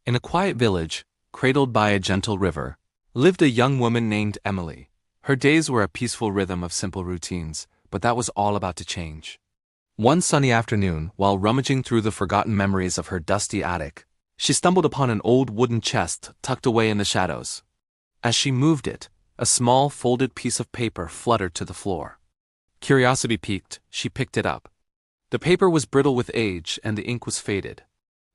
In a quiet village, cradled by a gentle river, lived a young woman named Emily. Her days were a peaceful rhythm of simple routines, but that was all about to change. One sunny afternoon, while rummaging through the forgotten memories of her dusty attic, she stumbled upon an old wooden chest tucked away in the shadows. As she moved it, a small folded piece of paper fluttered to the floor. Curiosity piqued, she picked it up. The paper was brittle with age and the ink was faded.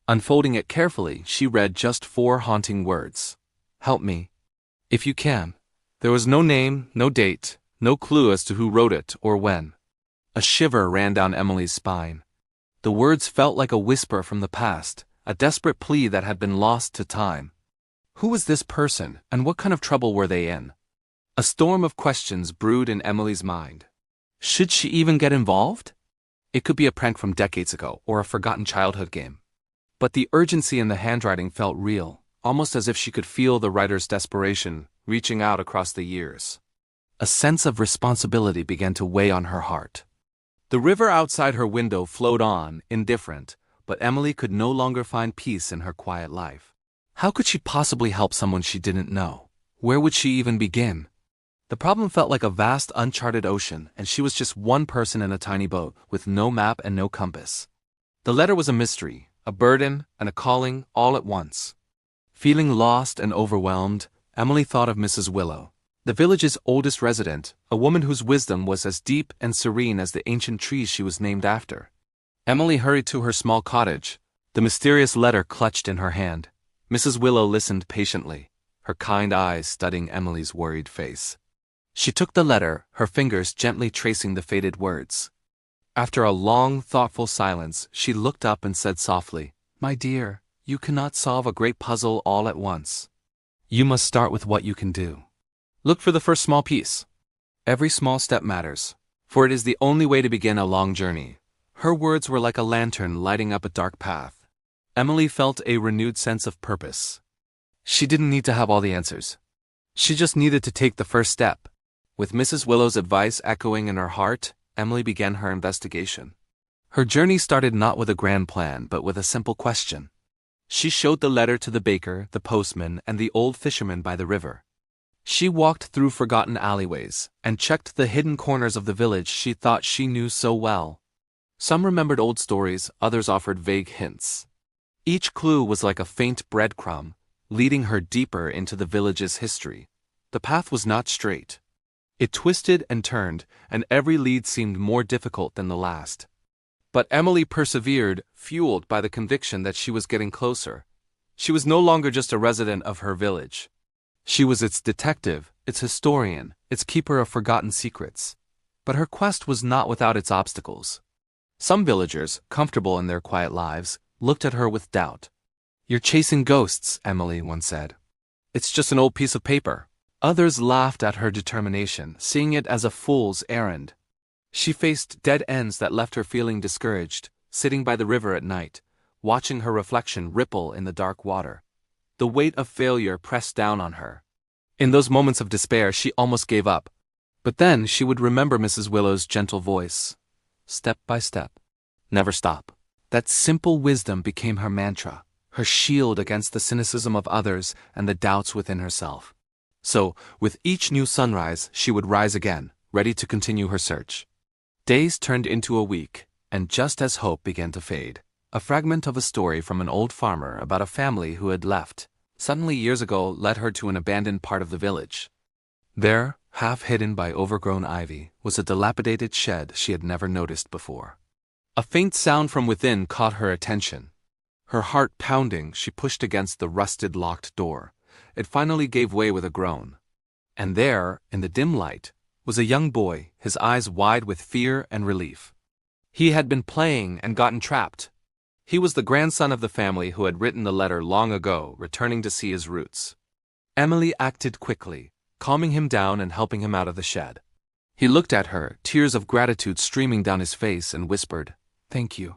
Unfolding it carefully, she read just 4 haunting words. "Help me, if you can." There was no name, no date, no clue as to who wrote it or when. A shiver ran down Emily's spine. The words felt like a whisper from the past, a desperate plea that had been lost to time. Who was this person, and what kind of trouble were they in? A storm of questions brewed in Emily's mind. Should she even get involved? It could be a prank from decades ago, or a forgotten childhood game. But the urgency in the handwriting felt real, almost as if she could feel the writer's desperation reaching out across the years. A sense of responsibility began to weigh on her heart. The river outside her window flowed on, indifferent, but Emily could no longer find peace in her quiet life. How could she possibly help someone she didn't know? Where would she even begin? The problem felt like a vast, uncharted ocean, and she was just one person in a tiny boat, with no map and no compass. The letter was a mystery, a burden, and a calling all at once. Feeling lost and overwhelmed, Emily thought of Mrs. Willow, the village's oldest resident, a woman whose wisdom was as deep and serene as the ancient trees she was named after. Emily hurried to her small cottage, the mysterious letter clutched in her hand. Mrs. Willow listened patiently, her kind eyes studying Emily's worried face. She took the letter, her fingers gently tracing the faded words. After a long, thoughtful silence, she looked up and said softly, "My dear, you cannot solve a great puzzle all at once. You must start with what you can do. Look for the first small piece. Every small step matters, for it is the only way to begin a long journey." Her words were like a lantern lighting up a dark path. Emily felt a renewed sense of purpose. She didn't need to have all the answers. She just needed to take the first step. With Mrs. Willow's advice echoing in her heart, Emily began her investigation. Her journey started not with a grand plan, but with a simple question. She showed the letter to the baker, the postman, and the old fisherman by the river. She walked through forgotten alleyways, and checked the hidden corners of the village she thought she knew so well. Some remembered old stories, others offered vague hints. Each clue was like a faint breadcrumb, leading her deeper into the village's history. The path was not straight. It twisted and turned, and every lead seemed more difficult than the last. But Emily persevered, fueled by the conviction that she was getting closer. She was no longer just a resident of her village. She was its detective, its historian, its keeper of forgotten secrets. But her quest was not without its obstacles. Some villagers, comfortable in their quiet lives, looked at her with doubt. "You're chasing ghosts," Emily once said. "It's just an old piece of paper." Others laughed at her determination, seeing it as a fool's errand. She faced dead ends that left her feeling discouraged, sitting by the river at night, watching her reflection ripple in the dark water. The weight of failure pressed down on her. In those moments of despair, she almost gave up. But then she would remember Mrs. Willow's gentle voice. Step by step. Never stop. That simple wisdom became her mantra, her shield against the cynicism of others and the doubts within herself. So, with each new sunrise, she would rise again, ready to continue her search. Days turned into a week, and just as hope began to fade, a fragment of a story from an old farmer about a family who had left, suddenly years ago, led her to an abandoned part of the village. There, half hidden by overgrown ivy, was a dilapidated shed she had never noticed before. A faint sound from within caught her attention. Her heart pounding, she pushed against the rusted locked door. It finally gave way with a groan. And there, in the dim light, was a young boy, his eyes wide with fear and relief. He had been playing and gotten trapped. He was the grandson of the family who had written the letter long ago, returning to see his roots. Emily acted quickly, calming him down and helping him out of the shed. He looked at her, tears of gratitude streaming down his face, and whispered, "Thank you.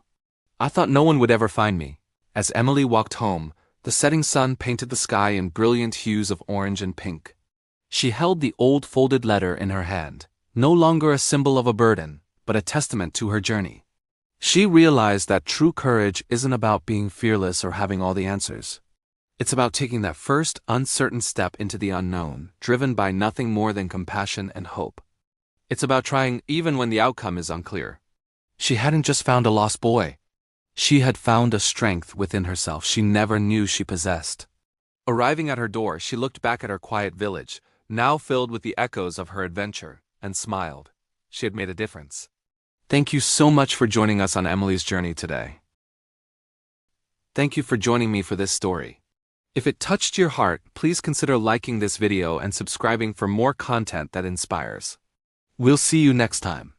I thought no one would ever find me." As Emily walked home, the setting sun painted the sky in brilliant hues of orange and pink. She held the old folded letter in her hand, no longer a symbol of a burden, but a testament to her journey. She realized that true courage isn't about being fearless or having all the answers. It's about taking that first, uncertain step into the unknown, driven by nothing more than compassion and hope. It's about trying even when the outcome is unclear. She hadn't just found a lost boy. She had found a strength within herself she never knew she possessed. Arriving at her door, she looked back at her quiet village, now filled with the echoes of her adventure, and smiled. She had made a difference. Thank you so much for joining us on Emily's journey today. Thank you for joining me for this story. If it touched your heart, please consider liking this video and subscribing for more content that inspires. We'll see you next time.